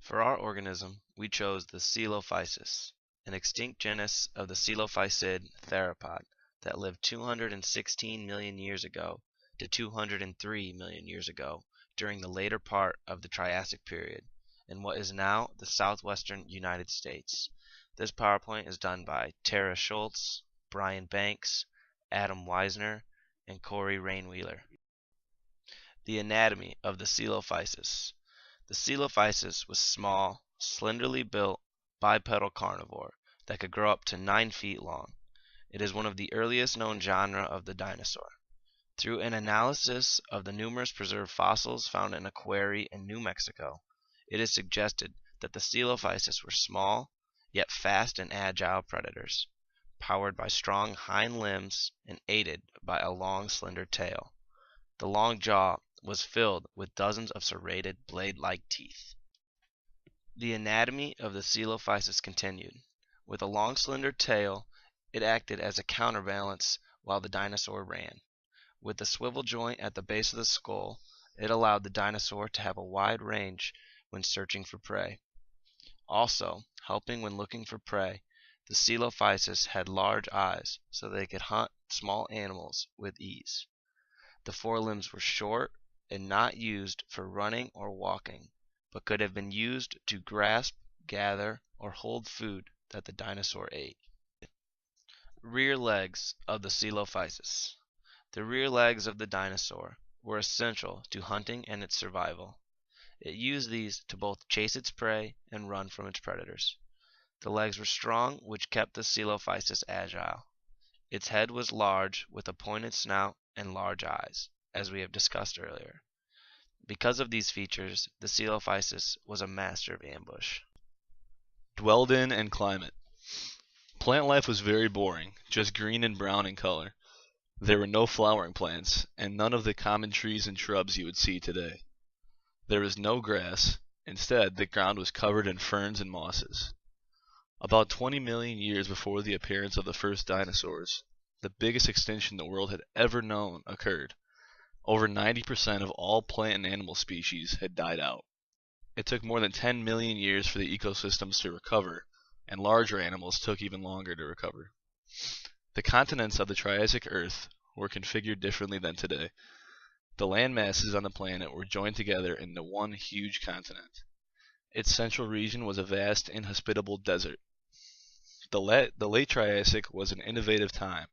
For our organism, we chose the Coelophysis, an extinct genus of the coelophysid theropod that lived 216 million years ago to 203 million years ago during the later part of the Triassic period in what is now the southwestern United States. This PowerPoint is done by Tara Schultz, Brian Banks, Adam Weisner, and Corey Rainwheeler. The anatomy of the Coelophysis. The Coelophysis was small, slenderly built, bipedal carnivore that could grow up to 9 feet long. It is one of the earliest known genera of the dinosaur. Through an analysis of the numerous preserved fossils found in a quarry in New Mexico, it is suggested that the Coelophysis were small, yet fast and agile predators, powered by strong hind limbs and aided by a long, slender tail. The long jaw was filled with dozens of serrated, blade-like teeth. The anatomy of the Coelophysis continued. With a long, slender tail, it acted as a counterbalance while the dinosaur ran. With a swivel joint at the base of the skull, it allowed the dinosaur to have a wide range when searching for prey. Also, helping when looking for prey, the Coelophysis had large eyes so they could hunt small animals with ease. The forelimbs were short and not used for running or walking, but could have been used to grasp, gather, or hold food that the dinosaur ate. Rear legs of the Coelophysis. The rear legs of the dinosaur were essential to hunting and its survival. It used these to both chase its prey and run from its predators. The legs were strong, which kept the Coelophysis agile. Its head was large, with a pointed snout and large eyes, as we have discussed earlier. Because of these features, the Coelophysis was a master of ambush. Dwelled in and climate. Plant life was very boring, just green and brown in color. There were no flowering plants, and none of the common trees and shrubs you would see today. There was no grass. Instead, the ground was covered in ferns and mosses. About 20 million years before the appearance of the first dinosaurs, the biggest extinction the world had ever known occurred. Over 90% of all plant and animal species had died out. It took more than 10 million years for the ecosystems to recover, and larger animals took even longer to recover. The continents of the Triassic Earth were configured differently than today. The land masses on the planet were joined together into one huge continent. Its central region was a vast, inhospitable desert. The late Triassic was an innovative time.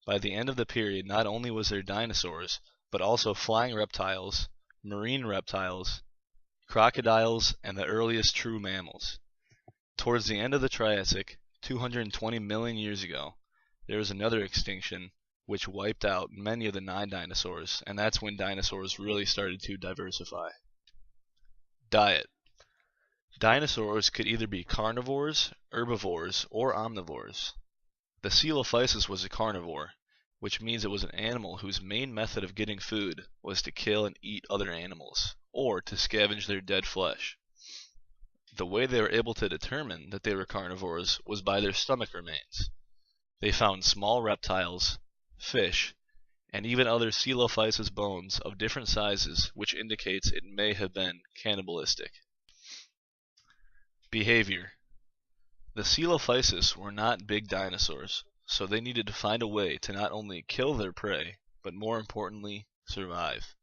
By the end of the period, not only was there dinosaurs, but also flying reptiles, marine reptiles, crocodiles, and the earliest true mammals. Towards the end of the Triassic, 220 million years ago, there was another extinction which wiped out many of the 9 dinosaurs, and that's when dinosaurs really started to diversify. Diet. Dinosaurs could either be carnivores, herbivores, or omnivores. The Coelophysis was a carnivore, which means it was an animal whose main method of getting food was to kill and eat other animals, or to scavenge their dead flesh. The way they were able to determine that they were carnivores was by their stomach remains. They found small reptiles, fish, and even other Coelophysis bones of different sizes, which indicates it may have been cannibalistic. Behavior. The Coelophysis were not big dinosaurs, so they needed to find a way to not only kill their prey, but more importantly, survive.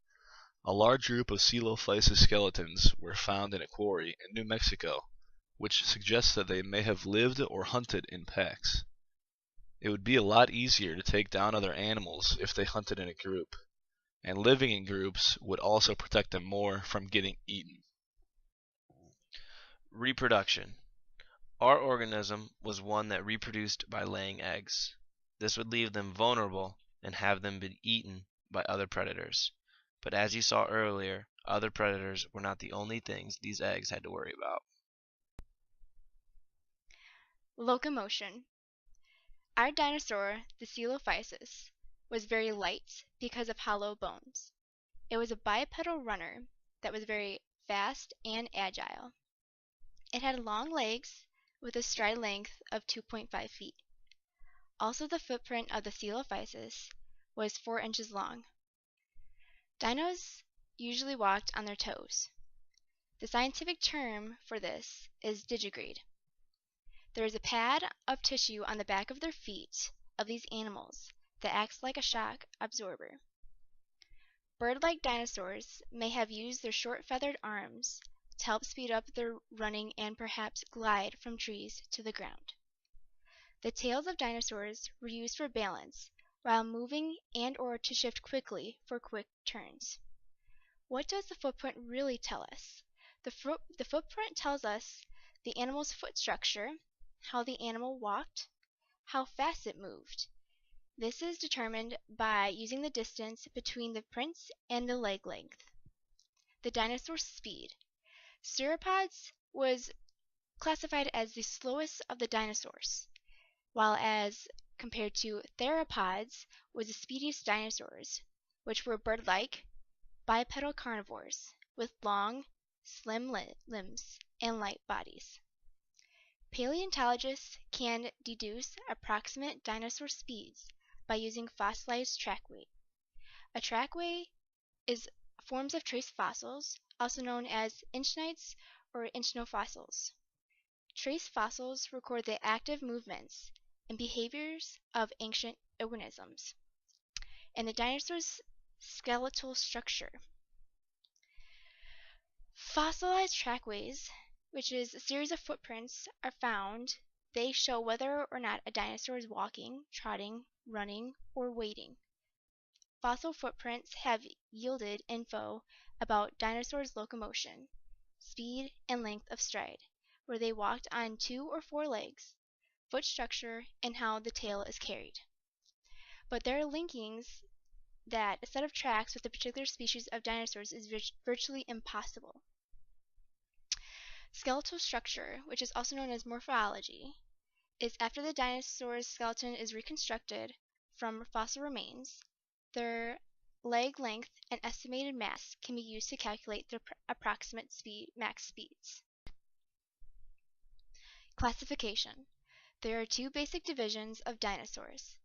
A large group of Coelophysis skeletons were found in a quarry in New Mexico, which suggests that they may have lived or hunted in packs. It would be a lot easier to take down other animals if they hunted in a group, and living in groups would also protect them more from getting eaten. Reproduction. Our organism was one that reproduced by laying eggs. This would leave them vulnerable and have them be eaten by other predators. But as you saw earlier, other predators were not the only things these eggs had to worry about. Locomotion. Our dinosaur, the Coelophysis, was very light because of hollow bones. It was a bipedal runner that was very fast and agile. It had long legs with a stride length of 2.5 feet. Also, the footprint of the Coelophysis was 4 inches long. Dinos usually walked on their toes. The scientific term for this is digigrade. There is a pad of tissue on the back of their feet of these animals that acts like a shock absorber. Bird-like dinosaurs may have used their short feathered arms to help speed up their running and perhaps glide from trees to the ground. The tails of dinosaurs were used for balance while moving and or to shift quickly for quick turns. What does the footprint really tell us? The footprint tells us the animal's foot structure, how the animal walked, how fast it moved. This is determined by using the distance between the prints and the leg length. The dinosaur's speed. Sauropods was classified as the slowest of the dinosaurs, while as compared to theropods was the speediest dinosaurs, which were bird-like, bipedal carnivores with long, slim limbs and light bodies. Paleontologists can deduce approximate dinosaur speeds by using fossilized track weight. A track weight is forms of trace fossils, also known as inchnites or ichnofossils. Trace fossils record the active movements and behaviors of ancient organisms and the dinosaur's skeletal structure. Fossilized trackways, which is a series of footprints, are found. They show whether or not a dinosaur is walking, trotting, running, or wading. Fossil footprints have yielded info about dinosaurs' locomotion, speed, and length of stride, where they walked on 2 or 4 legs, foot structure, and how the tail is carried. But there are linkings that a set of tracks with a particular species of dinosaurs is virtually impossible. Skeletal structure, which is also known as morphology, is after the dinosaur's skeleton is reconstructed from fossil remains, their leg length and estimated mass can be used to calculate their approximate max speeds. Classification. There are 2 basic divisions of dinosaurs.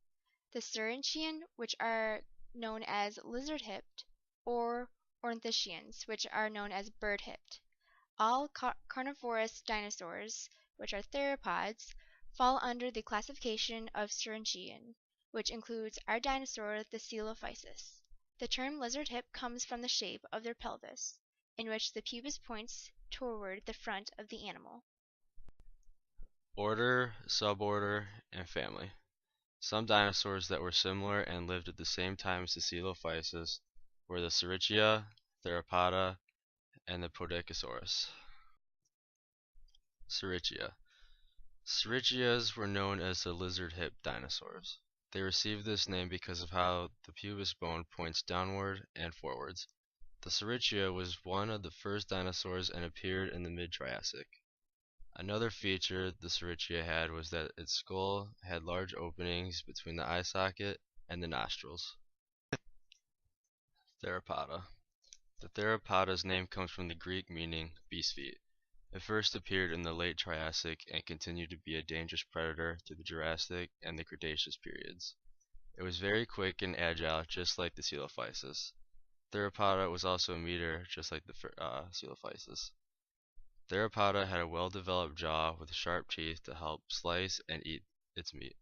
The Saurischian, which are known as lizard-hipped, or Ornithischians, which are known as bird-hipped. All carnivorous dinosaurs, which are theropods, fall under the classification of Saurischian, which includes our dinosaur, the Coelophysis. The term lizard-hip comes from the shape of their pelvis, in which the pubis points toward the front of the animal. Order, suborder, and family. Some dinosaurs that were similar and lived at the same time as the Coelophysis were the Saurischia, Theropoda, and the Podokesaurus. Saurischia. Saurichias were known as the lizard-hipped dinosaurs. They received this name because of how the pubis bone points downward and forwards. The Saurischia was one of the first dinosaurs and appeared in the mid-Triassic. Another feature the Saurischia had was that its skull had large openings between the eye socket and the nostrils. Theropoda. The Theropoda's name comes from the Greek meaning beast feet. It first appeared in the late Triassic and continued to be a dangerous predator through the Jurassic and the Cretaceous periods. It was very quick and agile, just like the Coelophysis. Theropoda was also a meater, just like the Coelophysis. Theropoda had a well-developed jaw with sharp teeth to help slice and eat its meat.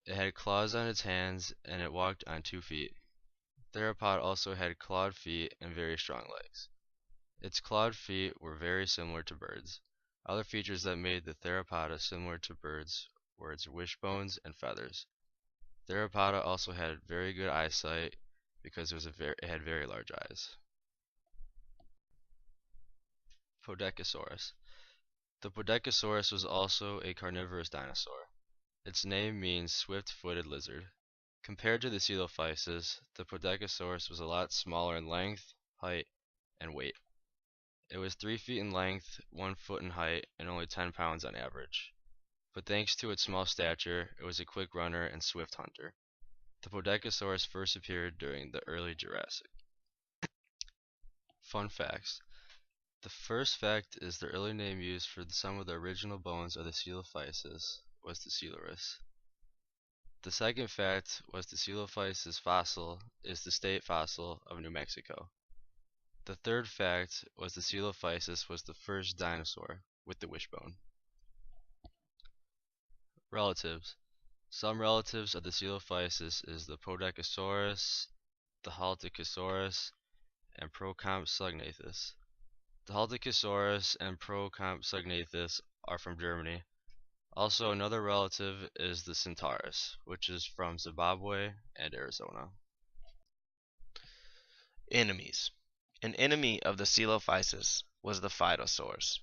It had claws on its hands, and it walked on 2 feet. Theropod also had clawed feet and very strong legs. Its clawed feet were very similar to birds. Other features that made the Theropoda similar to birds were its wishbones and feathers. Theropoda also had very good eyesight because it had very large eyes. Podokesaurus. The Podokesaurus was also a carnivorous dinosaur. Its name means swift-footed lizard. Compared to the Coelophysis, the Podokesaurus was a lot smaller in length, height, and weight. It was 3 feet in length, 1 foot in height, and only 10 pounds on average. But thanks to its small stature, it was a quick runner and swift hunter. The Podokesaurus first appeared during the early Jurassic. Fun facts. The first fact is the early name used for some of the original bones of the Coelophysis was the Coelurus. The second fact was the Coelophysis fossil is the state fossil of New Mexico. The third fact was the Coelophysis was the first dinosaur with the wishbone. Relatives. Some relatives of the Coelophysis is the Podokesaurus, the Haltocosaurus, and Procompsognathus. The Haltocosaurus and Procompsognathus are from Germany. Also, another relative is the Centaurus, which is from Zimbabwe and Arizona. Enemies. An enemy of the Coelophysis was the Phytosaurs,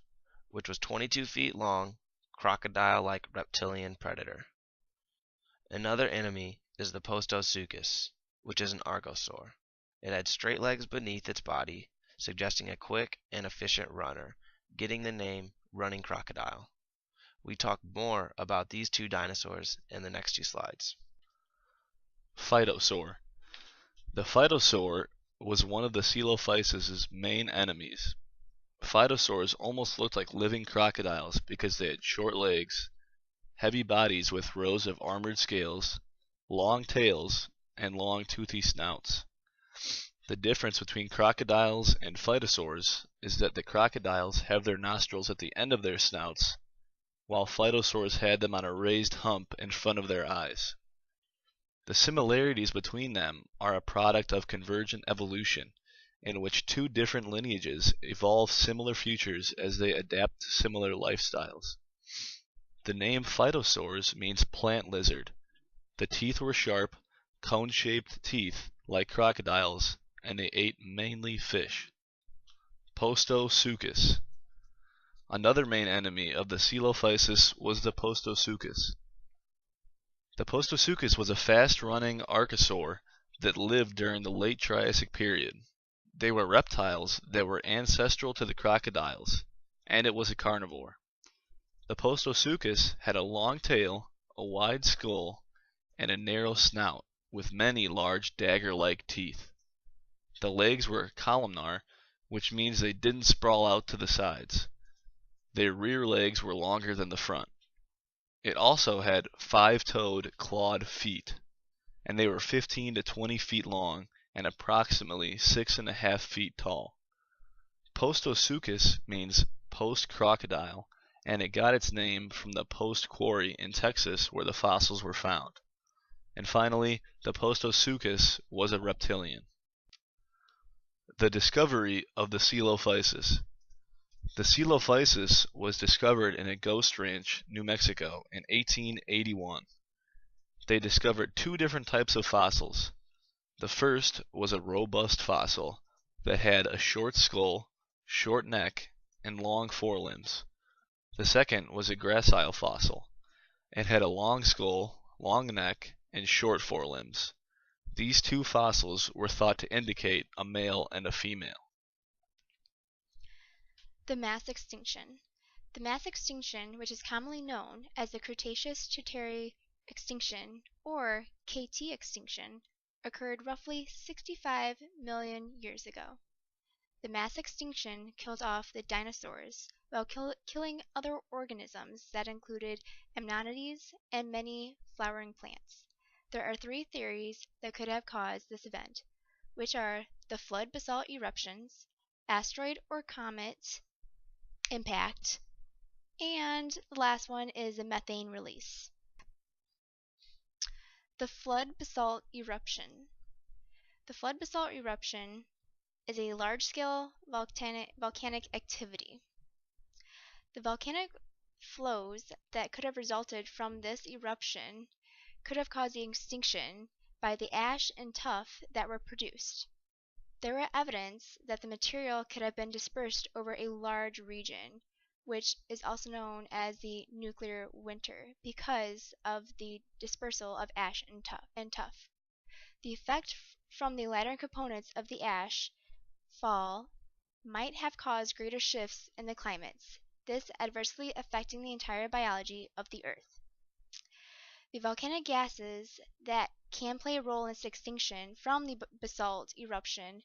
which was 22 feet long, crocodile-like reptilian predator. Another enemy is the Postosuchus, which is an archosaur. It had straight legs beneath its body, suggesting a quick and efficient runner, getting the name running crocodile. We talk more about these two dinosaurs in the next two slides. Phytosaur. The phytosaur was one of the Coelophysis' main enemies. Phytosaurs almost looked like living crocodiles because they had short legs, heavy bodies with rows of armored scales, long tails, and long toothy snouts. The difference between crocodiles and phytosaurs is that the crocodiles have their nostrils at the end of their snouts, while phytosaurs had them on a raised hump in front of their eyes. The similarities between them are a product of convergent evolution, in which two different lineages evolve similar features as they adapt to similar lifestyles. The name phytosaurs means plant lizard. The teeth were sharp, cone-shaped teeth like crocodiles, and they ate mainly fish. Postosuchus. Another main enemy of the Coelophysis was the Postosuchus. The Postosuchus was a fast-running archosaur that lived during the late Triassic period. They were reptiles that were ancestral to the crocodiles, and it was a carnivore. The Postosuchus had a long tail, a wide skull, and a narrow snout, with many large dagger-like teeth. The legs were columnar, which means they didn't sprawl out to the sides. Their rear legs were longer than the front. It also had 5-toed, clawed feet, and they were 15 to 20 feet long and approximately 6.5 feet tall. Postosuchus means post-crocodile, and it got its name from the Post Quarry in Texas where the fossils were found. And finally, the Postosuchus was a reptilian. The discovery of the Coelophysis. The Coelophysis was discovered in a ghost ranch, New Mexico, in 1881. They discovered two different types of fossils. The first was a robust fossil that had a short skull, short neck, and long forelimbs. The second was a gracile fossil. It had a long skull, long neck, and short forelimbs. These two fossils were thought to indicate a male and a female. The mass extinction. The mass extinction, which is commonly known as the Cretaceous-Tertiary extinction, or KT extinction, occurred roughly 65 million years ago. The mass extinction killed off the dinosaurs while killing other organisms that included ammontes and many flowering plants. There are three theories that could have caused this event, which are the flood basalt eruptions, asteroid or comet impact, and the last one is a methane release. The flood basalt eruption. The flood basalt eruption is a large-scale volcanic activity. The volcanic flows that could have resulted from this eruption could have caused the extinction by the ash and tuff that were produced. There were evidence that the material could have been dispersed over a large region, which is also known as the nuclear winter because of the dispersal of ash and tuff. The effect from the latter components of the ash fall might have caused greater shifts in the climates, this adversely affecting the entire biology of the Earth. The volcanic gases that can play a role in its extinction from the basalt eruption,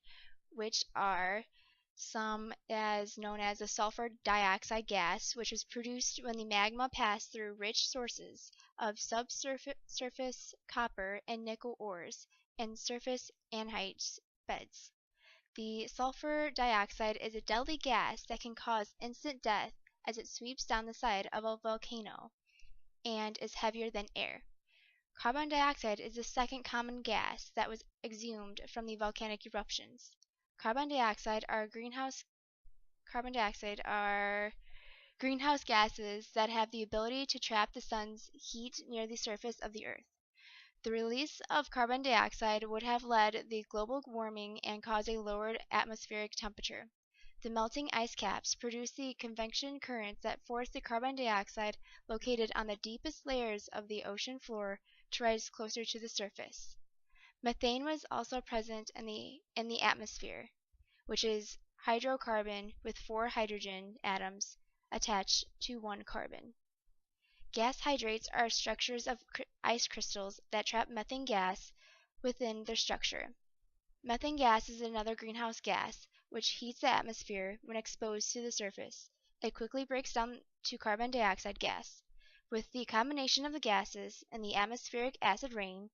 which are some as known as the sulfur dioxide gas, which was produced when the magma passed through rich sources of subsurface copper and nickel ores and surface anhydrite beds. The sulfur dioxide is a deadly gas that can cause instant death as it sweeps down the side of a volcano and is heavier than air. Carbon dioxide is the second common gas that was exhumed from the volcanic eruptions. Carbon dioxide are greenhouse gases that have the ability to trap the sun's heat near the surface of the earth. The release of carbon dioxide would have led the global warming and caused a lowered atmospheric temperature. The melting ice caps produce the convection currents that force the carbon dioxide located on the deepest layers of the ocean floor to rise closer to the surface. Methane was also present in the atmosphere, which is hydrocarbon with 4 hydrogen atoms attached to 1 carbon. Gas hydrates are structures of ice crystals that trap methane gas within their structure. Methane gas is another greenhouse gas which heats the atmosphere when exposed to the surface. It quickly breaks down to carbon dioxide gas. With the combination of the gases and the atmospheric acid rain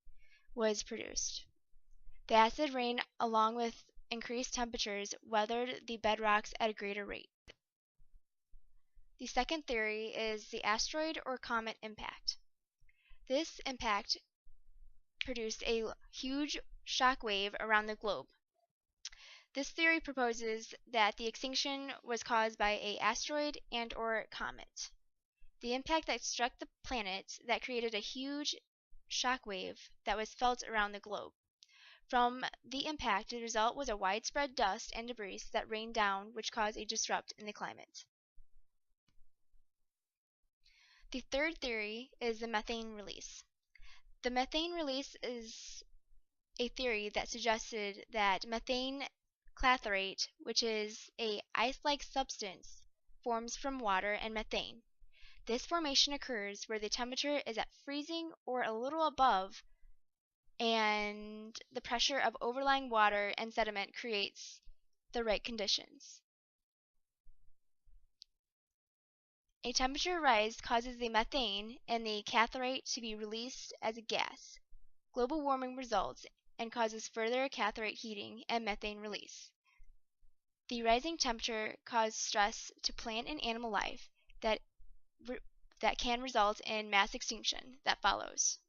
was produced. The acid rain, along with increased temperatures, weathered the bedrocks at a greater rate. The second theory is the asteroid or comet impact. This impact produced a huge shock wave around the globe. This theory proposes that the extinction was caused by an asteroid and or comet. The impact that struck the planet that created a huge shock wave that was felt around the globe. From the impact, the result was a widespread dust and debris that rained down, which caused a disrupt in the climate. The third theory is the methane release. The methane release is a theory that suggested that methane clathrate, which is a ice-like substance, forms from water and methane. This formation occurs where the temperature is at freezing or a little above, and the pressure of overlying water and sediment creates the right conditions. A temperature rise causes the methane and the clathrate to be released as a gas. Global warming results and causes further clathrate heating and methane release. The rising temperature causes stress to plant and animal life that can result in mass extinction that follows.